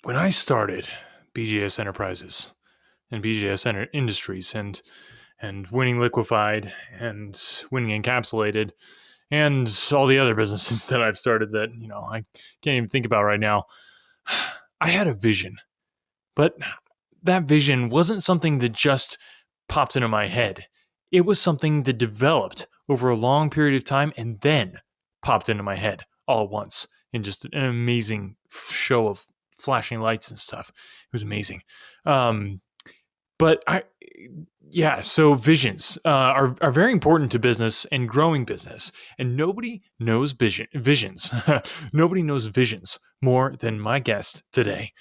when I started BGS Enterprises and BGS Industries and Winning Liquefied and Winning Encapsulated and all the other businesses that I've started that, I can't even think about right now, I had a vision. But that vision wasn't something that just popped into my head. It was something that developed over a long period of time and then popped into my head all at once in just an amazing show of flashing lights and stuff. It was amazing. So visions are very important to business and growing business. And nobody knows visions. Nobody knows visions more than my guest today.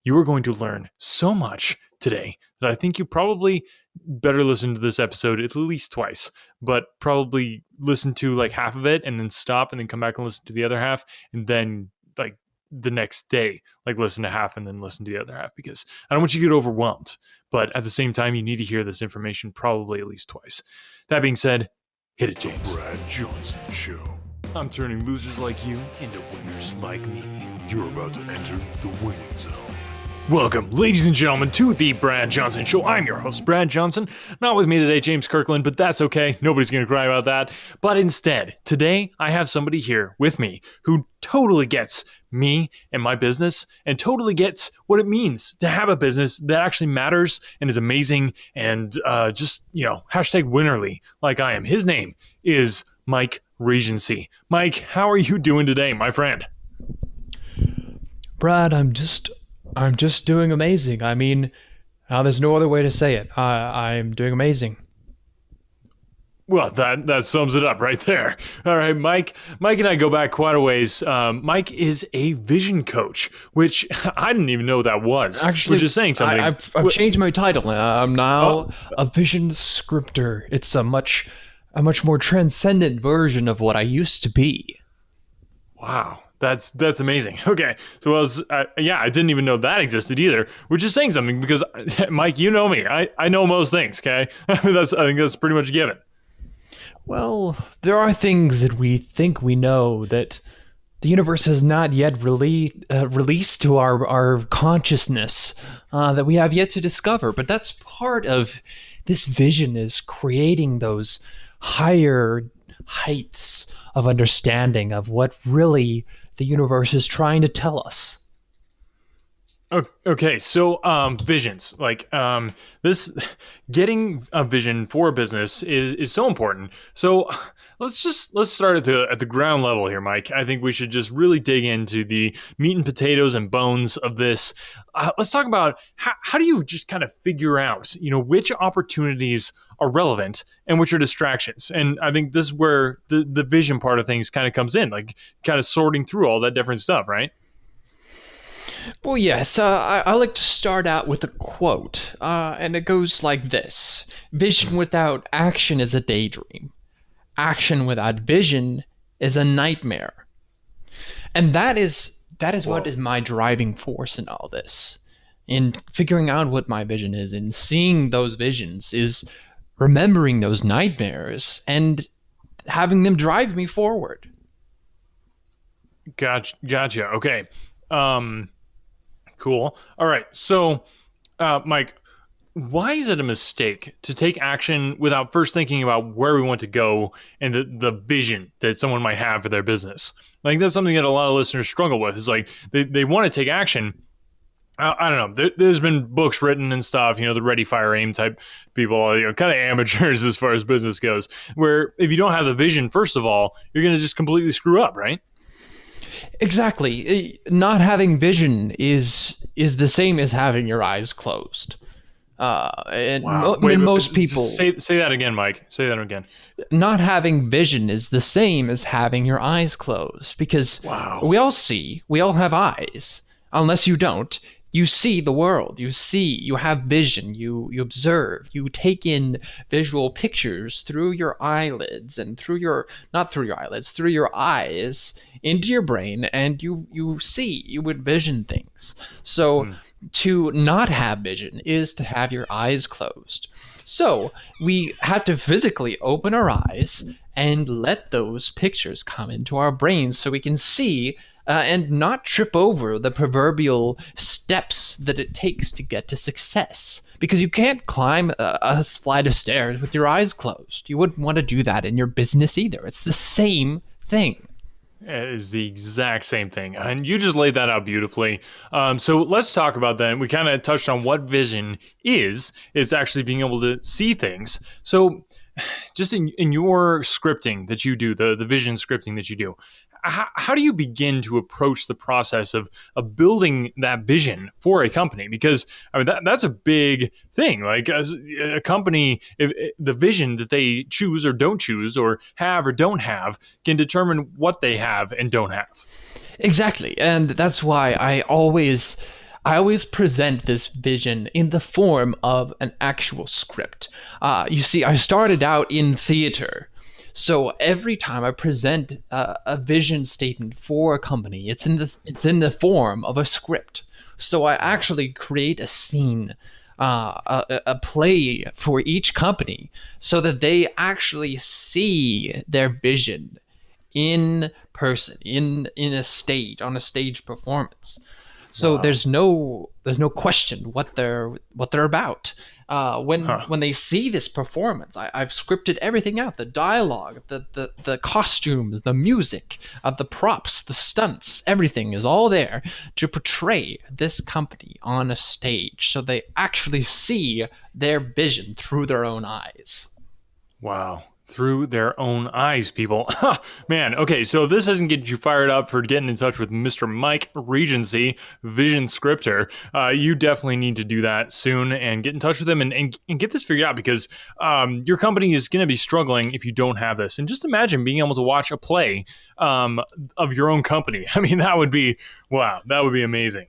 You are going to learn so much today that I think you probably better listen to this episode at least twice, but probably listen to like half of it and then stop and then come back and listen to the other half. And then like the next day, like listen to half and then listen to the other half, because I don't want you to get overwhelmed. But at the same time, you need to hear this information probably at least twice. That being said, hit it, James. Brad Johnson Show. I'm turning losers like you into winners like me. You're about to enter the winning zone. Welcome, ladies and gentlemen, to the Brad Johnson Show. I'm your host, Brad Johnson. Not with me today, James Kirkland, but that's okay. Nobody's going to cry about that. But instead, today, I have somebody here with me who totally gets me and my business and totally gets what it means to have a business that actually matters and is amazing and hashtag winnerly like I am. His name is Mike Regency. Mike, how are you doing today, my friend? Brad, I'm just doing amazing. I mean, there's no other way to say it. I'm doing amazing. Well, that sums it up right there. All right, Mike and I go back quite a ways. Mike is a vision coach, which I didn't even know what that was. Actually, which is saying something. I've changed my title. I'm now a vision scripter. It's a much more transcendent version of what I used to be. Wow. That's amazing. Okay, so I didn't even know that existed either, which is saying something because, Mike, you know me. I know most things, okay? I think that's pretty much a given. Well, there are things that we think we know that the universe has not yet released to our consciousness that we have yet to discover. But that's part of this vision, is creating those higher heights of understanding of what really the universe is trying to tell us. Okay, so visions, like this, getting a vision for a business is so important. So let's start at the ground level here, Mike. I think we should just really dig into the meat and potatoes and bones of this. Let's talk about how do you just kind of figure out, which opportunities are relevant and which are distractions. And I think this is where the vision part of things kind of comes in, like kind of sorting through all that different stuff, right? Well, yes, I like to start out with a quote, and it goes like this. Vision without action is a daydream. Action without vision is a nightmare. And that is what is my driving force in all this. In figuring out what my vision is and seeing those visions is remembering those nightmares and having them drive me forward. Gotcha. Okay. Cool. All right. So, Mike, why is it a mistake to take action without first thinking about where we want to go and the vision that someone might have for their business? Like, that's something that a lot of listeners struggle with. Is like they want to take action. I don't know. There's been books written and stuff, the ready, fire, aim type people, kind of amateurs as far as business goes, where if you don't have the vision, first of all, you're going to just completely screw up, right? Exactly. Not having vision is the same as having your eyes closed. Wow. Most people say that again, Mike. Say that again. Not having vision is the same as having your eyes closed, because we all have eyes. Unless you don't, you see the world. You have vision. You observe. You take in visual pictures through your eyelids and through your eyes into your brain, and you envision things. So to not have vision is to have your eyes closed. So we have to physically open our eyes and let those pictures come into our brains so we can see and not trip over the proverbial steps that it takes to get to success. Because you can't climb a flight of stairs with your eyes closed. You wouldn't want to do that in your business either. It's the same thing. It is the exact same thing. And you just laid that out beautifully. So let's talk about that. We kind of touched on what vision is. It's actually being able to see things. So just in your scripting that you do, the vision scripting that you do, how do you begin to approach the process of building that vision for a company? Because I mean that's a big thing. Like as a company, if the vision that they choose or don't choose, or have or don't have, can determine what they have and don't have. Exactly. And that's why I always present this vision in the form of an actual script. You see, I started out in theater. So every time I present a vision statement for a company, it's in the form of a script. So I actually create a scene, a play for each company, so that they actually see their vision in person, in a stage, on a stage performance. So Wow. there's no question what they're about. When Huh. when they see this performance, I've scripted everything out: the dialogue, the costumes, the music, the props, the stunts. Everything is all there to portray this company on a stage, so they actually see their vision through their own eyes. Wow. Through their own eyes, people. Man, okay, so if this doesn't get you fired up for getting in touch with Mr. Mike Regency, Vision Scripter, you definitely need to do that soon and get in touch with him and get this figured out, because your company is going to be struggling if you don't have this. And just imagine being able to watch a play of your own company. I mean, that would be, wow, that would be amazing.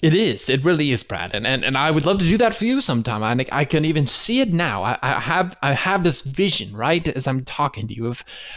It is. It really is, Brad. And I would love to do that for you sometime. I can even see it now. I have this vision, right, as I'm talking to you,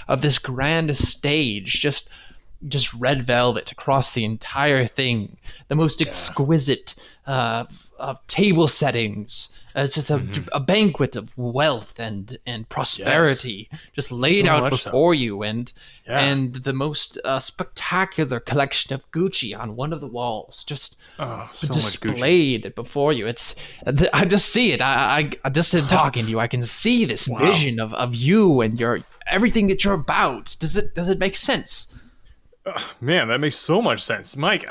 of this grand stage, just red velvet across the entire thing, the most Yeah. exquisite of table settings. It's just Mhm. a banquet of wealth and Yes. prosperity, just laid So out much so. before you, and Yeah. and the most spectacular collection of Gucci on one of the walls, just Oh, so much Gucci. displayed before you. I just see it. I just in talking to you, I can see this Wow. vision of you and your everything that you're about. Does it make sense? Man, that makes so much sense, Mike.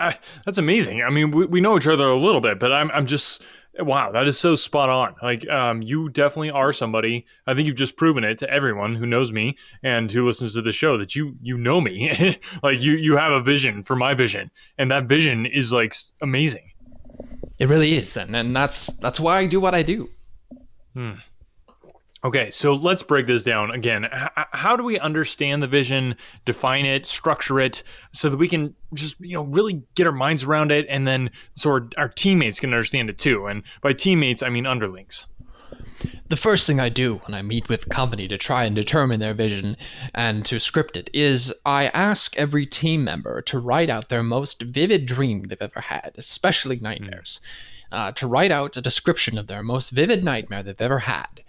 That's amazing. I mean, we know each other a little bit, but I'm just wow. That is so spot on. Like, you definitely are somebody. I think you've just proven it to everyone who knows me and who listens to the show that you know me. Like you have a vision for my vision, and that vision is like amazing. It really is, and that's why I do what I do. Hmm. Okay, so let's break this down again. How do we understand the vision, define it, structure it, so that we can just really get our minds around it, and then so our teammates can understand it too. And by teammates, I mean underlings. The first thing I do when I meet with a company to try and determine their vision and to script it is I ask every team member to write out their most vivid dream they've ever had, especially Hmm. nightmares. To write out a description of their most vivid nightmare they've ever had.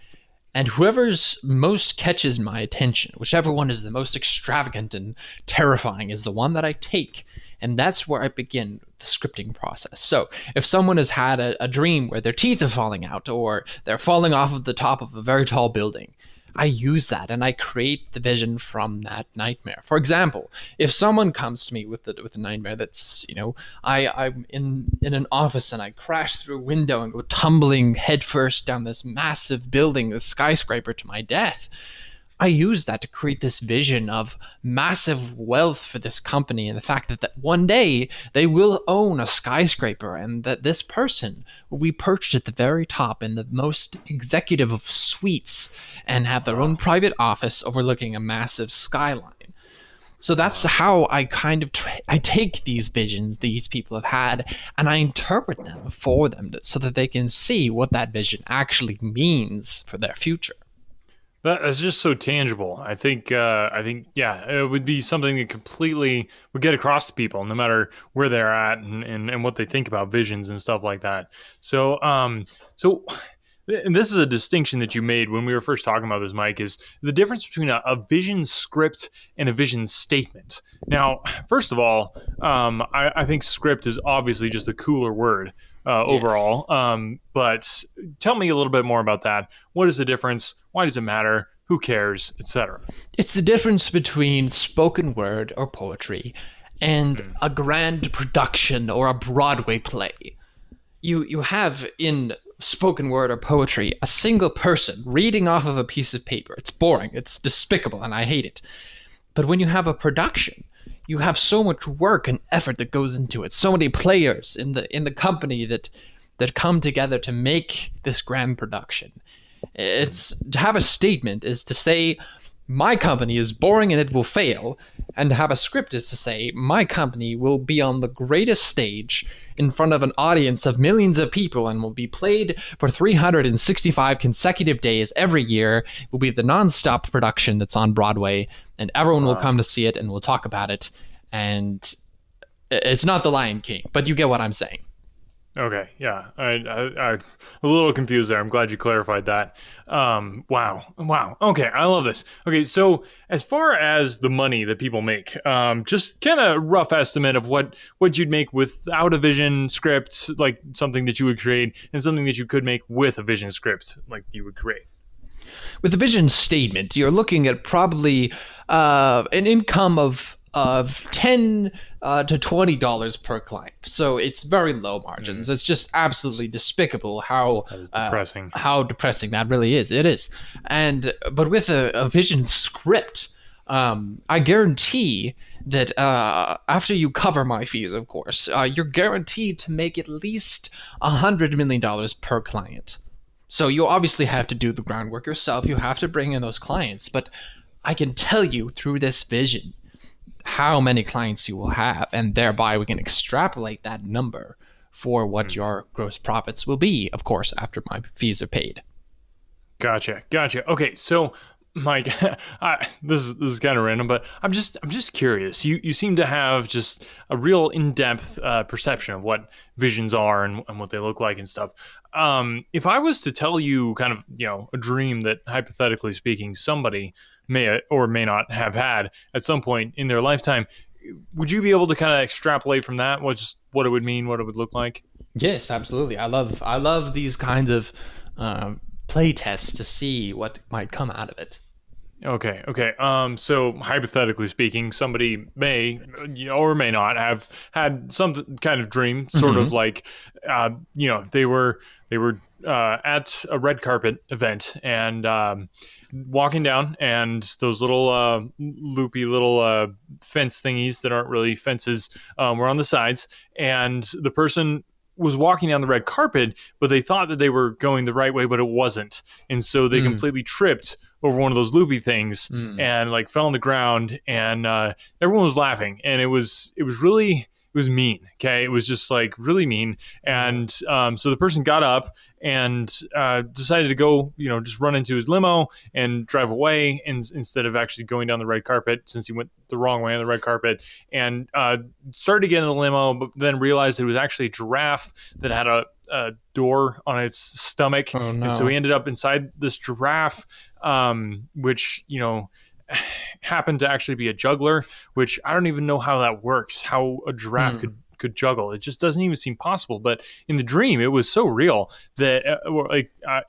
And whoever's most catches my attention, whichever one is the most extravagant and terrifying, is the one that I take. And that's where I begin the scripting process. So if someone has had a dream where their teeth are falling out or they're falling off of the top of a very tall building, I use that and I create the vision from that nightmare. For example, if someone comes to me with a nightmare that's, I'm in an office and I crash through a window and go tumbling headfirst down this massive building, this skyscraper, to my death. I use that to create this vision of massive wealth for this company, and the fact that one day they will own a skyscraper and that this person will be perched at the very top in the most executive of suites and have their own Wow. private office overlooking a massive skyline. So that's Wow. how I kind of I take these visions these people have had and I interpret them for them so that they can see what that vision actually means for their future. That's just so tangible. I think, yeah, it would be something that completely would get across to people, no matter where they're at and what they think about visions and stuff like that. So, so and this is a distinction that you made when we were first talking about this, Mike, is the difference between a vision script and a vision statement. Now, first of all, I think script is obviously just a cooler word Yes. overall. But tell me a little bit more about that. What is the difference? Why does it matter? Who cares? Etc. It's the difference between spoken word or poetry and Hmm. a grand production or a Broadway play. You have in spoken word or poetry a single person reading off of a piece of paper. It's boring, it's despicable, and I hate it. But when you have a production, you have so much work and effort that goes into it. So many players in the company that come together to make this grand production. It's to have a statement is to say my company is boring and it will fail, and to have a script is to say my company will be on the greatest stage in front of an audience of millions of people and will be played for 365 consecutive days every year. It will be the nonstop production that's on Broadway, and everyone will Wow. come to see it and will talk about it. And it's not the Lion King, but you get what I'm saying. Okay, yeah, I'm a little confused there. I'm glad you clarified that. Wow. Okay, I love this. Okay, so as far as the money that people make, just kind of rough estimate of what you'd make without a vision script, like something that you would create, and something that you could make with a vision script, like you would create. With a vision statement, you're looking at probably an income of $10 to $20 per client. So it's very low margins. Mm, It's just absolutely despicable that is depressing. how depressing that really is. It is, and but with a vision script, I guarantee that after you cover my fees, of course, you're guaranteed to make at least $100 million per client. So you obviously have to do the groundwork yourself. You have to bring in those clients, but I can tell you through this vision how many clients you will have, and thereby we can extrapolate that number for what Mm. your gross profits will be, of course, after my fees are paid. Gotcha. Okay, so Mike, this is kind of random, but I'm just curious. You seem to have just a real in-depth perception of what visions are and what they look like and stuff. If I was to tell you kind of a dream that hypothetically speaking somebody may or may not have had at some point in their lifetime, would you be able to kind of extrapolate from that what it would mean, what it would look like? Yes, absolutely. I love these kinds of play tests to see what might come out of it. Okay. So hypothetically speaking, somebody may or may not have had some kind of dream, sort Hmm. of like, they were at a red carpet event and walking down, and those little loopy little fence thingies that aren't really fences were on the sides, and the person was walking down the red carpet, but they thought that they were going the right way, but it wasn't, and so they Mm, completely tripped over one of those loopy things mm. and like fell on the ground, and everyone was laughing, and it was mean. Okay, it was just like really mean, and so the person got up and decided to go, just run into his limo and drive away, instead of actually going down the red carpet, since he went the wrong way on the red carpet, and started to get in the limo, but then realized it was actually a giraffe that had a door on its stomach, Oh and so he no. ended up inside this giraffe, which happened to actually be a juggler, which I don't even know how that works, how a giraffe Hmm. could juggle. It just doesn't even seem possible. But in the dream, it was so real that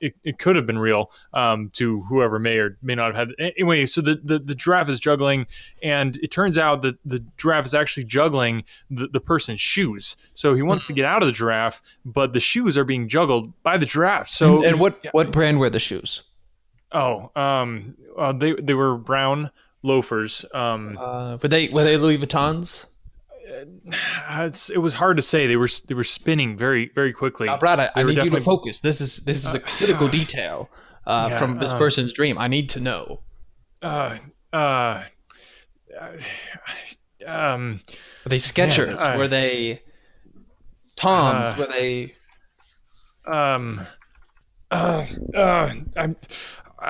it could have been real to whoever may or may not have had. Anyway, so the giraffe is juggling, and it turns out that the giraffe is actually juggling the person's shoes. So he wants to get out of the giraffe, but the shoes are being juggled by the giraffe. And So and what brand were the shoes? oh, they were brown loafers. Were they Louis Vuittons? It was hard to say. They were spinning very very quickly. Brad, I They were need you to definitely focus. This is a critical detail yeah. from this person's dream. I need to know. Uh, uh, um, Were they man. Skechers? Were they Uh, Toms? Were they um, I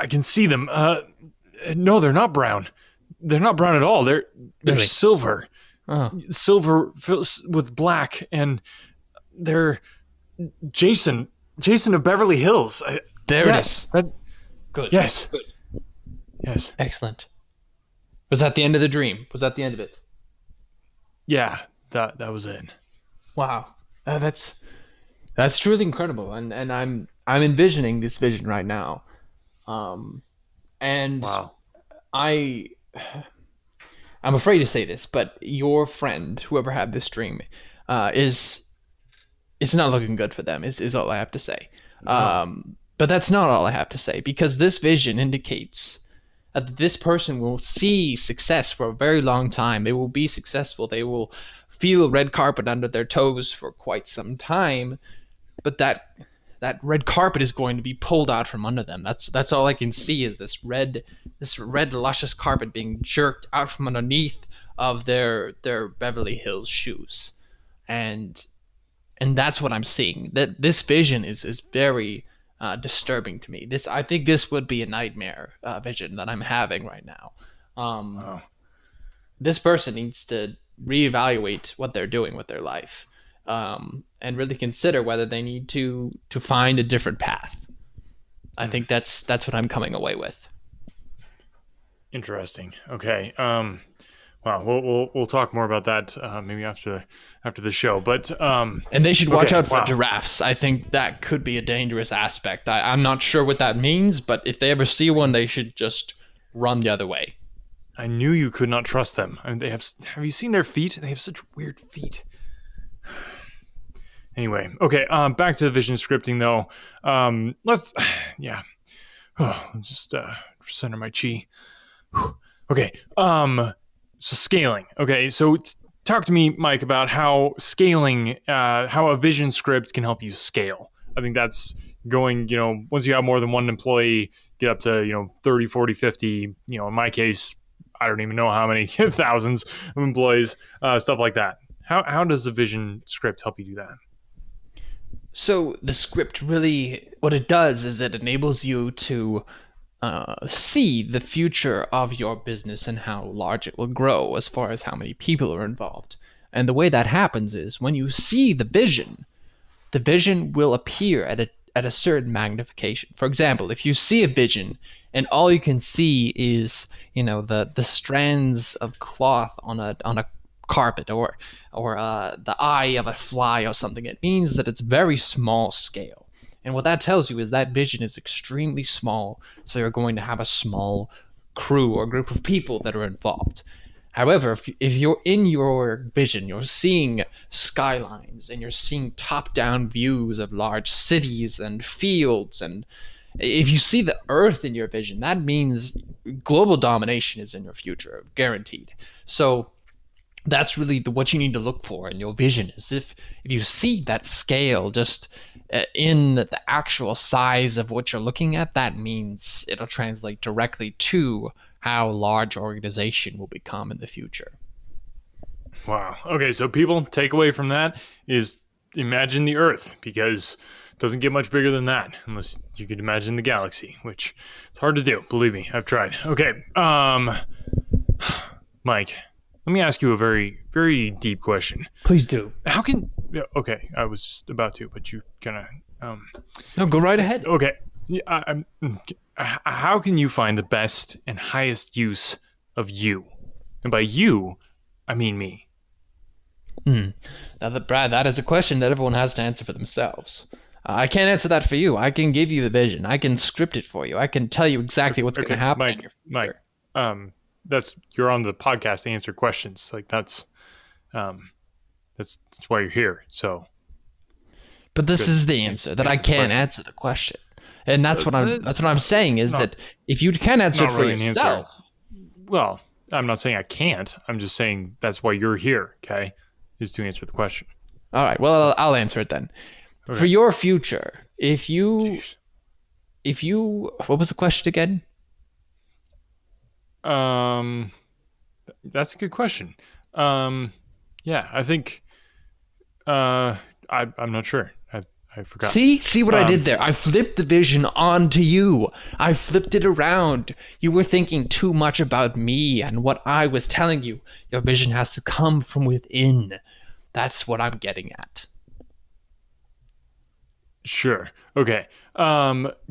can see them. No, they're not brown. They're not brown at all. They're really? silver, Oh, with black, and they're Jason of Beverly Hills. There it Yes. is. That, Good. yes. Good. Yes. Excellent. Was that the end of the dream? Was that the end of it? Yeah. That was it. Wow. That's truly incredible, and I'm envisioning this vision right now, and Wow. I I'm afraid to say this, but your friend, whoever had this dream, is it's not looking good for them. Is all I have to say. No. But that's not all I have to say, because this vision indicates that this person will see success for a very long time. They will be successful. They will feel red carpet under their toes for quite some time, but that red carpet is going to be pulled out from under them. That's all I can see is this red luscious carpet being jerked out from underneath of their Beverly Hills shoes, and that's what I'm seeing. That this vision is very disturbing to me. I think this would be a nightmare vision that I'm having right now. Wow. This person needs to reevaluate what they're doing with their life, and really consider whether they need to find a different path. I think that's what I'm coming away with. Interesting. Okay. Wow. We'll talk more about that maybe after the show. But And they should watch okay, out for wow. giraffes. I think that could be a dangerous aspect. I'm not sure what that means, but if they ever see one, they should just run the other way. I knew you could not trust them. I mean, have you seen their feet? They have such weird feet. Anyway, okay. Back to the vision scripting though. Let's yeah. Just center my chi. Okay. So scaling. Okay. So talk to me, Mike, about how scaling, how a vision script can help you scale. I think that's going, once you have more than one employee, get up to, 30, 40, 50, in my case, I don't even know how many thousands of employees, stuff like that. How does the vision script help you do that? So the script really, what it does is it enables you to see the future of your business and how large it will grow as far as how many people are involved. And the way that happens is when you see the vision will appear at a certain magnification. For example, if you see a vision and all you can see is the strands of cloth on a carpet or the eye of a fly or something, it means that it's very small scale. And what that tells you is that vision is extremely small, so you're going to have a small crew or group of people that are involved. However, if you're in your vision, you're seeing skylines and you're seeing top-down views of large cities and fields, and if you see the Earth in your vision, that means global domination is in your future, guaranteed. So that's really what you need to look for in your vision, is if you see that scale just in the actual size of what you're looking at, that means it'll translate directly to how large organization will become in the future. Wow. Okay, so people take away from that is imagine the Earth, because it doesn't get much bigger than that unless you could imagine the galaxy, which it's hard to do. Believe me, I've tried. Okay, Mike, let me ask you a very, very deep question. Please do. How can? Okay, I was just about to, but you kind of. No, go right ahead. Okay, yeah, how can you find the best and highest use of you? And by you, I mean me. Now, Brad, that is a question that everyone has to answer for themselves. I can't answer that for you. I can give you the vision. I can script it for you. I can tell you exactly what's going to happen. Mike, that's you're on the podcast to answer questions. Like that's why you're here. So, but this is the answer that I can't answer the question, and that's what I'm saying is that if you can answer it for really yourself, well, I'm not saying I can't. I'm just saying that's why you're here. Okay, is to answer the question. All right. Well, I'll answer it then. Okay. For your future, if you, what was the question again? That's a good question. Yeah, I think, I'm not sure. I forgot. See what I did there? I flipped the vision onto you. I flipped it around. You were thinking too much about me and what I was telling you. Your vision has to come from within. That's what I'm getting at. Sure. Okay.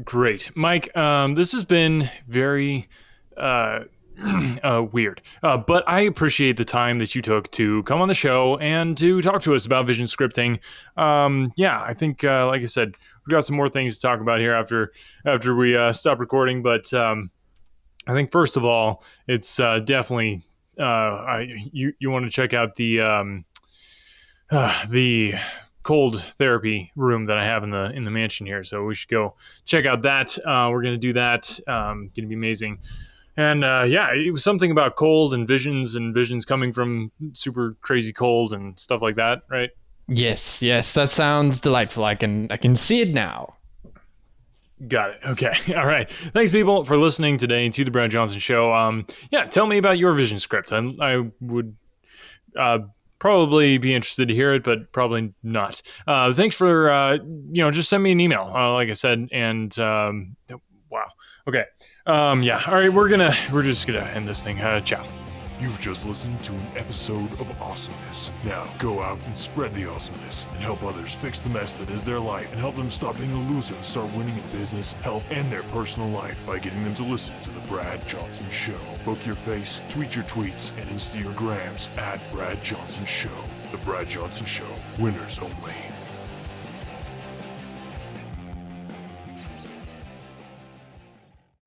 Great. Mike, this has been very uh, weird. But I appreciate the time that you took to come on the show and to talk to us about vision scripting. Yeah, I think, like I said, we've got some more things to talk about here after we stop recording. But I think first of all, it's definitely you want to check out the cold therapy room that I have in the mansion here. So we should go check out that. We're gonna do that. Gonna be amazing. And yeah, it was something about cold and visions coming from super crazy cold and stuff like that, right? Yes, yes, that sounds delightful. I can see it now. Got it. Okay. All right. Thanks, people, for listening today to the Brad Johnson Show. Yeah, tell me about your vision script. I would probably be interested to hear it, but probably not. Thanks for just send me an email, like I said. And wow. Okay. Yeah. All right. We're just gonna end this thing. Ciao. You've just listened to an episode of Awesomeness. Now, go out and spread the awesomeness and help others fix the mess that is their life and help them stop being a loser and start winning in business, health, and their personal life by getting them to listen to The Brad Johnson Show. Book your face, tweet your tweets, and Insta your grams at Brad Johnson Show. The Brad Johnson Show. Winners only.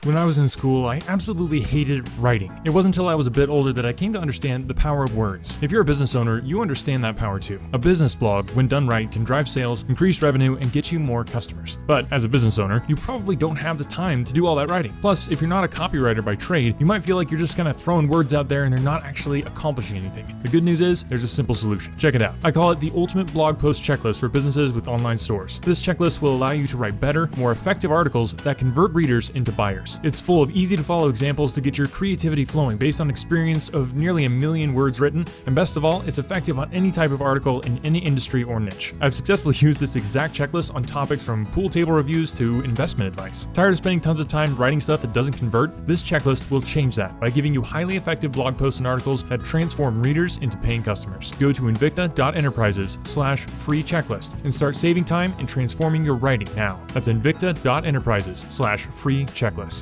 When I was in school, I absolutely hated writing. It wasn't until I was a bit older that I came to understand the power of words. If you're a business owner, you understand that power too. A business blog, when done right, can drive sales, increase revenue, and get you more customers. But as a business owner, you probably don't have the time to do all that writing. Plus, if you're not a copywriter by trade, you might feel like you're just kind of throwing words out there and they're not actually accomplishing anything. The good news is, there's a simple solution. Check it out. I call it the ultimate blog post checklist for businesses with online stores. This checklist will allow you to write better, more effective articles that convert readers into buyers. It's full of easy-to-follow examples to get your creativity flowing based on experience of nearly 1 million words written, and best of all, it's effective on any type of article in any industry or niche. I've successfully used this exact checklist on topics from pool table reviews to investment advice. Tired of spending tons of time writing stuff that doesn't convert? This checklist will change that by giving you highly effective blog posts and articles that transform readers into paying customers. Go to invicta.enterprises/free checklist and start saving time and transforming your writing now. That's invicta.enterprises/free checklist.